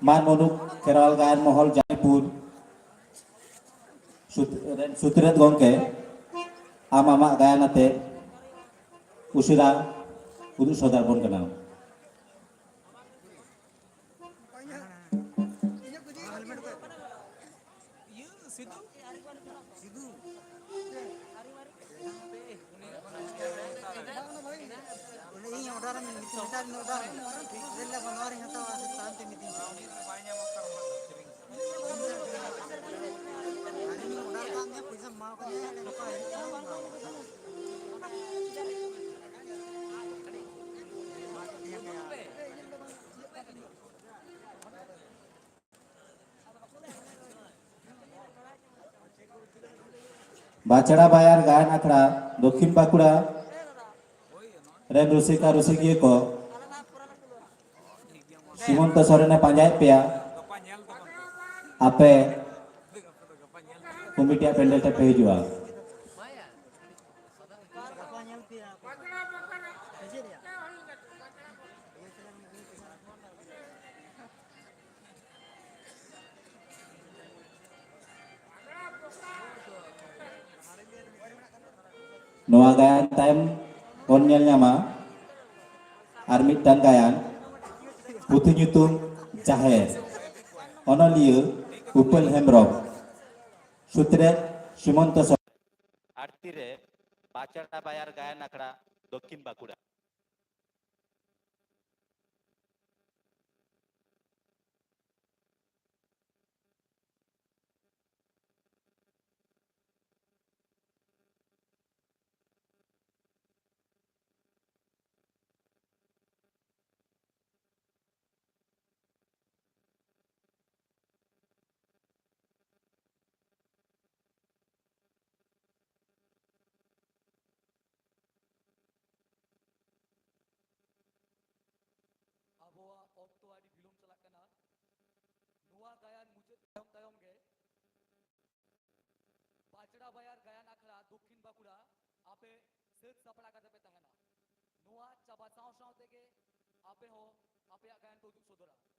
मान मुनुक खेरवाल गायन महल जायपुर सुत्रेत गंके आम आमाक गायन आते उशिरा उदुग सदार बन कना। बाचड़ा बायार गायन आखड़ा दक्षिण बांकुड़ा रेन रुसिका रुसिकिया को सीमंत सोरेने पांजायेद पेया आपे कमिटिया पेंडल ते पे हिजुआ। Noa gayan time kon nyel nyama armit dan gayan putu nyutung jaher onoliu upel hembrok sutret simonto artire bachara bayar gayan akra dokkin bakuda. बाचड़ा बायार गायन आखड़ा दक्षिण बांकुड़ा आपे सेत सपड़ा कते पे तहना नोआ चाबा साव साव तेगे आपे हो आपे गायन को उदुग सदरा।